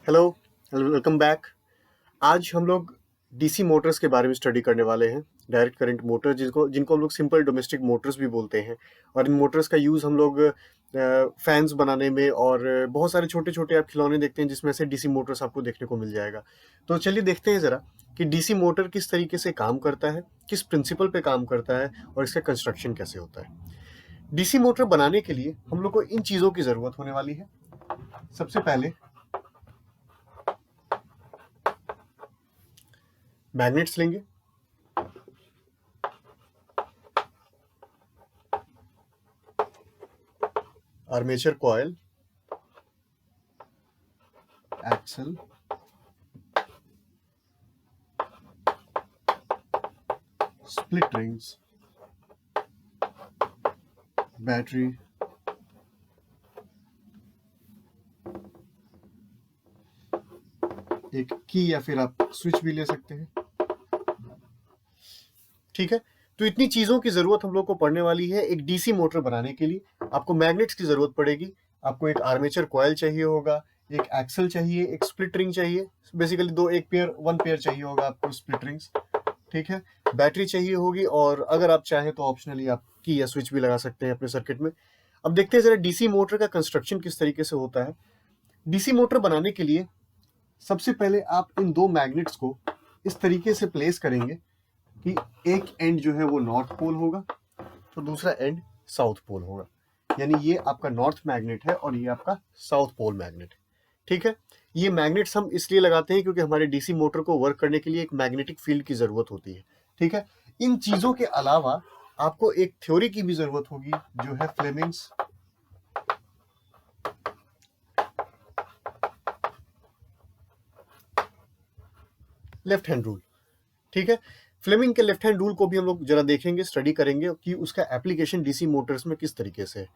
Hello, welcome back. आज हम लोग डीसी मोटर्स के बारे में स्टडी करने वाले हैं। डायरेक्ट करंट मोटर जिनको जिनको हम लोग सिंपल डोमेस्टिक मोटर्स भी बोलते हैं। और इन मोटर्स का यूज़ हम लोग फैंस बनाने में और बहुत सारे छोटे छोटे आप खिलौने देखते हैं जिसमें से डीसी मोटर्स आपको देखने को मिल जाएगा। तो चलिए देखते हैं ज़रा कि डीसी मोटर किस तरीके से काम करता है, किस प्रिंसिपल पे काम करता है और इसका कंस्ट्रक्शन कैसे होता है। डीसी मोटर बनाने के लिए हम लोग को इन चीज़ों की ज़रूरत होने वाली है। सबसे पहले मैग्नेट्स लेंगे, armature coil, axle, split rings, battery, एक की या फिर आप स्विच भी ले सकते हैं। ठीक है, तो इतनी चीजों की जरूरत हम लोग को पड़ने वाली है एक डीसी मोटर बनाने के लिए। आपको मैग्नेट्स की जरूरत पड़ेगी, आपको एक आर्मेचर कॉयल चाहिए होगा, एक एक्सल चाहिए, एक स्प्लिट रिंग चाहिए। बेसिकली वन पेयर चाहिए होगा आपको स्प्लिट रिंग्स। ठीक है, बैटरी चाहिए होगी और अगर आप चाहें तो ऑप्शनली आप की या स्विच भी लगा सकते हैं अपने सर्किट में। अब देखते हैं जरा डीसी मोटर का कंस्ट्रक्शन किस तरीके से होता है। डीसी मोटर बनाने के लिए सबसे पहले आप इन दो मैग्नेट्स को इस तरीके से प्लेस करेंगे कि एक एंड जो है वो नॉर्थ पोल होगा तो दूसरा एंड साउथ पोल होगा। यानी ये आपका नॉर्थ मैग्नेट है और ये आपका साउथ पोल मैग्नेट है। ठीक है, ये मैग्नेट्स हम इसलिए लगाते हैं क्योंकि हमारे डीसी मोटर को वर्क करने के लिए एक मैग्नेटिक फील्ड की जरूरत होती है। ठीक है, इन चीजों के अलावा आपको एक थ्योरी की भी जरूरत होगी जो है फ्लेमिंग्स लेफ्ट हैंड रूल। ठीक है, फ्लेमिंग के लेफ्ट हैंड रूल को भी हम लोग जरा देखेंगे, स्टडी करेंगे कि उसका एप्लीकेशन डीसी मोटर्स में किस तरीके से है।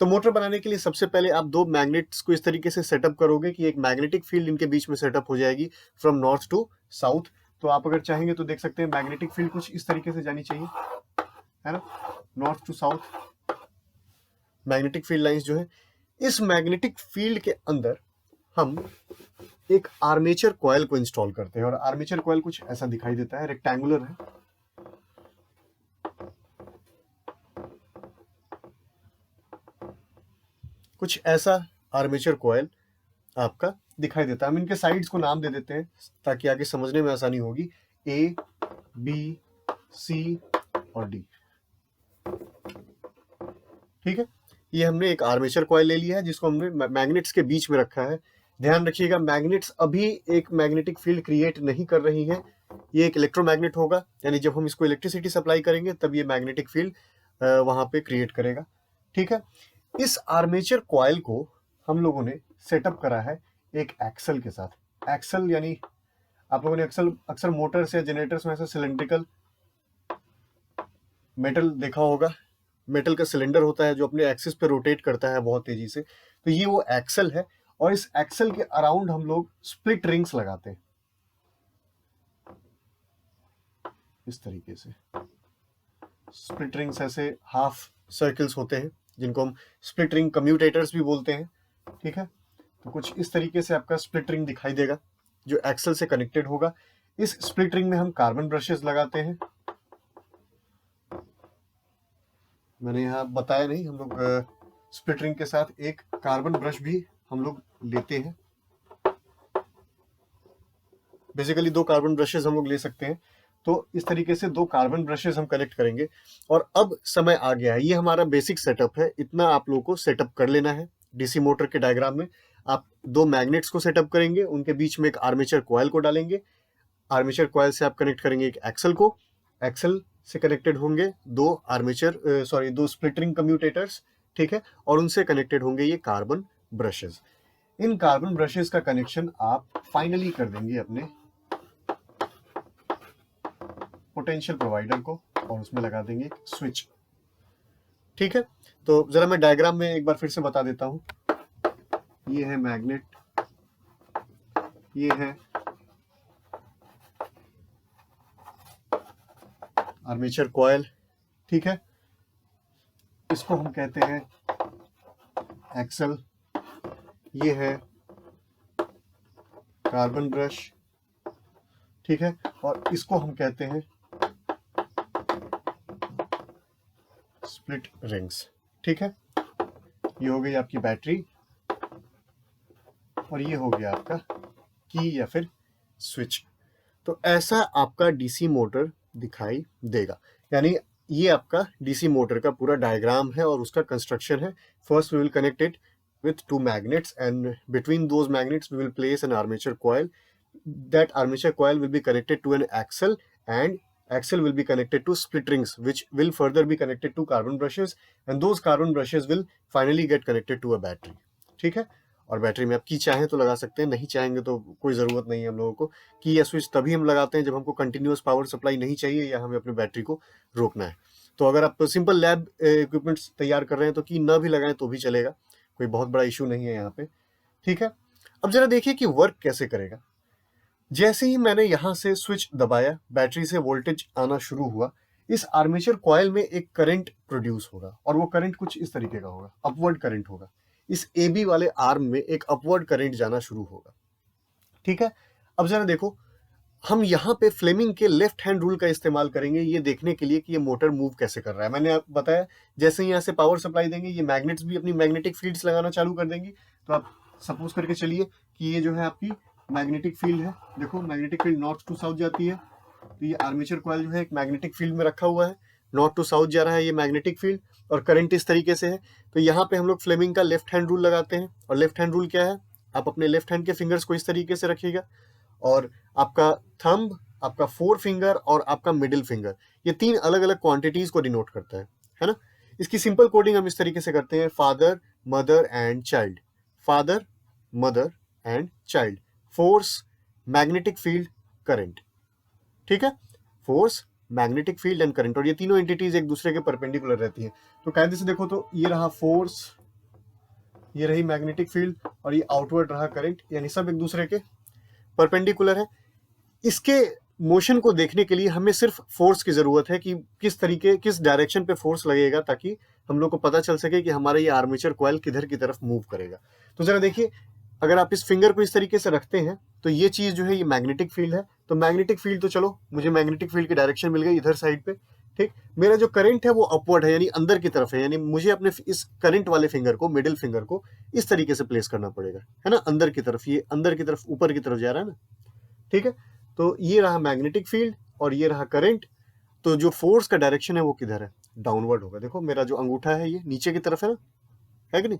तो मोटर बनाने के लिए सबसे पहले आप दो मैग्नेट्स को इस तरीके से सेटअप करोगे कि एक मैग्नेटिक फील्ड इनके बीच में सेटअप हो जाएगी फ्रॉम नॉर्थ टू साउथ। तो आप अगर चाहेंगे तो देख सकते हैं मैग्नेटिक फील्ड कुछ इस तरीके से जानी चाहिए, है ना, north to south magnetic field lines जो है। इस मैग्नेटिक फील्ड के अंदर हम एक आर्मेचर कॉयल को इंस्टॉल करते हैं और आर्मेचर कॉयल कुछ ऐसा दिखाई देता है, रेक्टेंगुलर है। कुछ ऐसा आर्मेचर कॉयल आपका दिखाई देता है। हम इनके साइड्स को नाम दे देते हैं ताकि आगे समझने में आसानी होगी। ए, बी, सी और डी। ठीक है, ये हमने एक आर्मेचर कॉयल ले लिया है जिसको हमने मैग्नेट्स के बीच में रखा है। ध्यान रखिएगा, मैग्नेट्स अभी एक मैग्नेटिक फील्ड क्रिएट नहीं कर रही है। ये एक इलेक्ट्रोमैग्नेट होगा, यानी जब हम इसको इलेक्ट्रिसिटी सप्लाई करेंगे तब ये मैग्नेटिक फील्ड वहां पे क्रिएट करेगा। ठीक है, इस आर्मेचर कॉयल को हम लोगों ने सेटअप करा है एक एक्सल के साथ। एक्सल यानी आप लोगों ने अक्सर अक्सर मोटर्स या जनरेटर्स में ऐसा सिलेंड्रिकल मेटल देखा होगा। मेटल का सिलेंडर होता है जो अपने एक्सिस पे रोटेट करता है बहुत तेजी से। तो ये वो एक्सल है और इस एक्सल के अराउंड हम लोग स्प्लिट रिंग्स लगाते हैं इस तरीके से। स्प्लिट रिंग्स ऐसे हाफ सर्कल्स होते हैं जिनको हम स्प्लिट रिंग कम्यूटेटर्स भी बोलते हैं। ठीक है, तो कुछ इस तरीके से आपका स्प्लिट रिंग दिखाई देगा जो एक्सल से कनेक्टेड होगा। इस स्प्लिट रिंग में हम कार्बन ब्रशेस लगाते हैं। मैंने यहाँ बताया नहीं, हम लोग स्प्लिट रिंग के साथ एक कार्बन ब्रश भी हम लोग लेते हैं। बेसिकली दो कार्बन ब्रशेस हम लोग ले सकते हैं। तो इस तरीके से दो कार्बन ब्रशेस हम कनेक्ट करेंगे। और अब समय आ गया है, ये हमारा बेसिक सेटअप है, इतना आप लोगों को सेटअप कर लेना है। डीसी मोटर के डायग्राम में आप दो मैग्नेट्स को सेटअप करेंगे, उनके बीच में एक आर्मेचर कॉयल को डालेंगे। आर्मेचर कॉयल से आप कनेक्ट करेंगे एक एक्सल को। एक्सल से कनेक्टेड होंगे दो स्प्लिट रिंग कम्यूटेटर्स। ठीक है, और उनसे कनेक्टेड होंगे ये कार्बन ब्रशेस। इन कार्बन ब्रशेस का कनेक्शन आप फाइनली कर देंगे अपने पोटेंशियल प्रोवाइडर को और उसमें लगा देंगे एक स्विच। ठीक है, तो जरा मैं डायग्राम में एक बार फिर से बता देता हूं। ये है मैग्नेट, ये है आर्मेचर कॉयल। ठीक है, इसको हम कहते हैं एक्सल। ये है कार्बन ब्रश, ठीक है, और इसको हम कहते हैं स्प्लिट रिंग्स, ठीक है। ये हो गई आपकी बैटरी और ये हो गया आपका की या फिर स्विच। तो ऐसा आपका डीसी मोटर दिखाई देगा। यानी ये आपका डीसी मोटर का पूरा डायग्राम है और उसका कंस्ट्रक्शन है। First we will connect it with two magnets, and between those magnets we will place an armature coil. That armature coil will be connected to an axle, and axle will be connected to split rings, which will further be connected to carbon brushes, and those carbon brushes will finally get connected to a battery. ठीक है। और battery में आप की चाहें तो लगा सकते हैं, नहीं चाहेंगे तो कोई ज़रूरत नहीं है हम लोगों को। की या स्विच तभी हम लगाते हैं जब हमको कंटिन्यूअस पावर सप्लाई नहीं चाहिए या हमें अपनी बैटरी को रोकना है। तो अगर आप सिंपल लैब इक्विपमेंट्स तैयार कर रहे हैं तो की ना भी लगाएं तो भी चलेगा, कोई बहुत बड़ा इशू नहीं है यहाँ पे, ठीक है। अब जरा देखिए कि वर्क कैसे करेगा। जैसे ही मैंने यहाँ से स्विच दबाया, बैटरी से वोल्टेज आना शुरू हुआ, इस आर्मेचर कॉइल में एक करंट प्रोड्यूस होगा और वो करंट कुछ इस तरीके का होगा, अपवर्ड करंट होगा। इस AB वाले आर्म में एक अपवर्ड करंट जाना शुरू होगा, ठीक है। अब जरा देखो, हम यहाँ पे फ्लेमिंग के लेफ्ट हैंड रूल का इस्तेमाल करेंगे ये देखने के लिए कि ये मोटर मूव कैसे कर रहा है। मैंने आपको बताया जैसे ही यहाँ से पावर सप्लाई देंगे ये मैग्नेट्स भी अपनी मैग्नेटिक फील्ड्स लगाना चालू कर देंगी। तो आप सपोज करके चलिए कि ये जो है आपकी मैग्नेटिक फील्ड है। देखो magnetic field north to south जाती है, तो ये आर्मेचर कॉइल जो है एक मैग्नेटिक फील्ड में रखा हुआ है, नॉर्थ टू साउथ जा रहा है ये मैग्नेटिक फील्ड, और करंट इस तरीके से है। तो यहाँ पे हम लोग फ्लेमिंग का लेफ्ट हैंड रूल लगाते हैं। और लेफ्ट हैंड रूल क्या है, आप अपने लेफ्ट हैंड के फिंगर्स को इस तरीके से रखिएगा और आपका थंब, आपका फोर फिंगर और आपका मिडिल फिंगर, ये तीन अलग अलग क्वांटिटीज को डिनोट करता है ना। इसकी सिंपल कोडिंग हम इस तरीके से करते हैं, father mother and child, father mother and child, force magnetic field current, ठीक है, force magnetic field and current. और ये तीनों एंटिटीज एक दूसरे के परपेंडिकुलर रहती हैं। तो कायदे से देखो तो ये रहा फोर्स, ये रही मैग्नेटिक फील्ड और ये आउटवर्ड रहा करंट, यानी सब एक दूसरे के परपेंडिकुलर है। इसके मोशन को देखने के लिए हमें सिर्फ फोर्स की जरूरत है कि किस तरीके, किस डायरेक्शन पे फोर्स लगेगा, ताकि हम लोग को पता चल सके कि हमारा ये आर्मेचर कॉइल किधर की तरफ मूव करेगा। तो जरा देखिए, अगर आप इस फिंगर को इस तरीके से रखते हैं तो ये चीज जो है ये मैग्नेटिक फील्ड है। तो मैग्नेटिक फील्ड, तो चलो मुझे मैग्नेटिक फील्ड की डायरेक्शन मिल गई इधर साइड पे, ठीक। मेरा जो करंट है वो अपवर्ड है, यानी अंदर की तरफ है, यानी मुझे अपने इस करंट वाले फिंगर को, मिडिल फिंगर को इस तरीके से प्लेस करना पड़ेगा, है ना, अंदर की तरफ। ये अंदर की तरफ, ऊपर की तरफ जा रहा है ना, ठीक है। तो ये रहा मैग्नेटिक फील्ड और ये रहा करंट। तो जो फोर्स का डायरेक्शन है वो किधर है, डाउनवर्ड होगा। देखो मेरा जो अंगूठा है ये नीचे की तरफ है कि नहीं।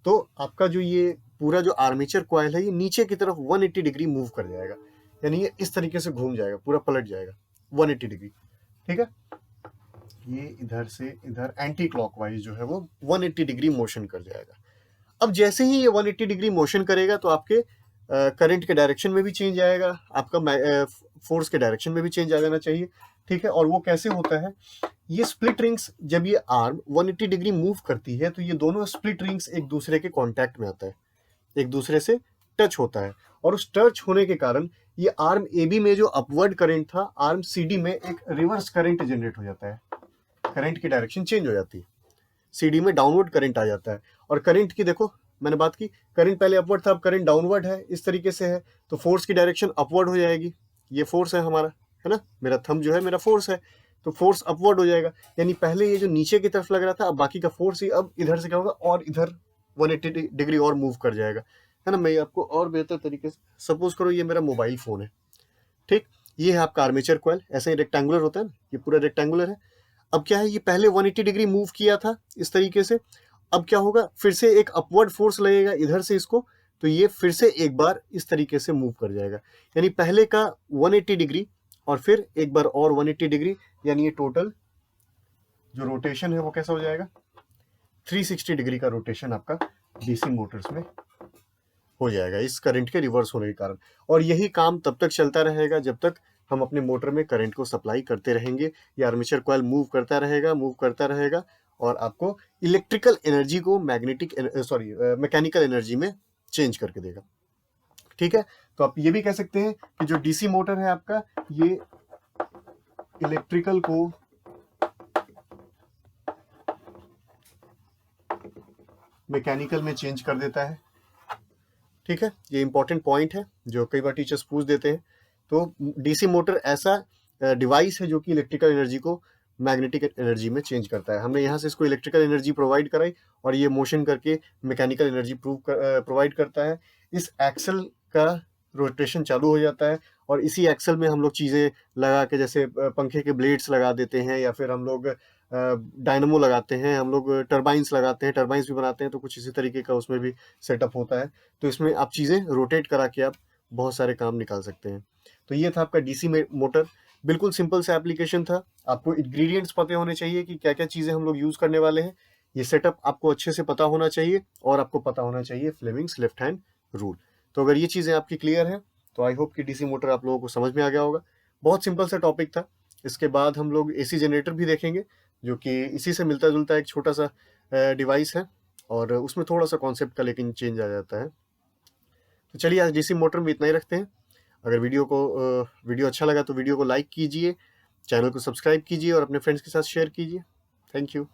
तो आपका जो ये पूरा जो आर्मेचर कॉइल है ये नीचे की तरफ 180 डिग्री मूव कर जाएगा, यानी ये इस तरीके से घूम जाएगा, पूरा पलट जाएगा 180 डिग्री, ठीक है। ये इधर से इधर एंटी क्लॉकवाइज जो है वो 180 डिग्री मोशन कर जाएगा। अब जैसे ही ये 180 डिग्री मोशन करेगा तो आपके करंट के डायरेक्शन में भी चेंज आएगा, आपका फोर्स के डायरेक्शन में भी चेंज आ जाना चाहिए, ठीक है। और वो कैसे होता है, ये स्प्लिट रिंग्स, जब ये आर्म 180 डिग्री मूव करती है तो ये दोनों स्प्लिट रिंग्स एक दूसरे के कांटेक्ट में आता है, एक दूसरे से टच होता है। और उस टच होने के कारण ये आर्म AB में जो अपवर्ड करंट था, आर्म CD में एक रिवर्स करंट जनरेट हो जाता है, करंट की डायरेक्शन चेंज हो जाती है, CD में डाउनवर्ड करंट आ जाता है। और करंट की देखो मैंने बात की, करंट पहले अपवर्ड था, अब करंट डाउनवर्ड है, इस तरीके से है। तो फोर्स की डायरेक्शन अपवर्ड हो जाएगी, ये फोर्स है हमारा, है ना, मेरा थंब जो है मेरा फोर्स है, तो फोर्स अपवर्ड हो जाएगा। यानी पहले ये जो नीचे की तरफ लग रहा था, अब बाकी का फोर्स ही अब इधर से क्या होगा, और इधर 180 डिग्री और मूव कर जाएगा, है ना। मैं आपको और बेहतर तरीके से, सपोज करो ये मेरा मोबाइल फोन है, ठीक, ये है आपका आर्मेचर कॉइल, ऐसे ही रेक्टेंगुलर होता है ना, ये पूरा रेक्टेंगुलर है। अब क्या है, ये पहले 180 डिग्री मूव किया था इस तरीके से, अब क्या होगा, फिर से एक अपवर्ड फोर्स लगेगा इधर से इसको, तो ये फिर से एक बार इस तरीके से मूव कर जाएगा। यानी पहले का 180 डिग्री और फिर एक बार और 180 डिग्री, यानी ये टोटल जो रोटेशन है वो कैसा हो जाएगा, 360 डिग्री का रोटेशन आपका डीसी मोटर्स में हो जाएगा इस करंट के रिवर्स होने के कारण। और यही काम तब तक चलता रहेगा जब तक हम अपने मोटर में करंट को सप्लाई करते रहेंगे। ये आर्मेचर कॉइल मूव करता रहेगा और आपको इलेक्ट्रिकल एनर्जी को मैकेनिकल एनर्जी में चेंज करके देगा, ठीक है। तो आप ये भी कह सकते हैं कि जो डीसी मोटर है आपका, ये इलेक्ट्रिकल को मैकेनिकल में चेंज कर देता है, ठीक है, ये इंपॉर्टेंट पॉइंट है जो कई बार टीचर्स पूछ देते हैं। तो डीसी मोटर ऐसा डिवाइस है जो कि इलेक्ट्रिकल एनर्जी को मैग्नेटिक एनर्जी में चेंज करता है। हमने यहाँ से इसको इलेक्ट्रिकल एनर्जी प्रोवाइड कराई और ये मोशन करके मैकेनिकल एनर्जी प्रोवाइड करता है। इस एक्सल का रोटेशन चालू हो जाता है और इसी एक्सल में हम लोग चीज़ें लगा के, जैसे पंखे के ब्लेड्स लगा देते हैं, या फिर हम लोग डायनमो लगाते हैं, हम लोग टरबाइंस लगाते हैं, टरबाइंस भी बनाते हैं, तो कुछ इसी तरीके का उसमें भी सेटअप होता है। तो इसमें आप चीज़ें रोटेट करा के आप बहुत सारे काम निकाल सकते हैं। तो ये था आपका डीसी मोटर। बिल्कुल सिंपल सा एप्लीकेशन था। आपको इंग्रेडिएंट्स पते होने चाहिए कि क्या क्या चीज़ें हम लोग यूज़ करने वाले हैं। ये सेटअप आपको अच्छे से पता होना चाहिए और आपको पता होना चाहिए फ्लेमिंग्स लेफ्ट हैंड रूल। तो अगर ये चीज़ें आपकी क्लियर हैं तो आई होप कि डीसी मोटर आप लोगों को समझ में आ गया होगा। बहुत सिंपल सा टॉपिक था। इसके बाद हम लोग एसी जनरेटर भी देखेंगे, जो कि इसी से मिलता जुलता एक छोटा सा डिवाइस है, और उसमें थोड़ा सा कॉन्सेप्ट का लेकिन चेंज आ जाता है। तो चलिए आज डीसी मोटर में इतना ही रखते हैं। अगर वीडियो अच्छा लगा तो वीडियो को लाइक कीजिए, चैनल को सब्सक्राइब कीजिए और अपने फ्रेंड्स के साथ शेयर कीजिए। Thank you.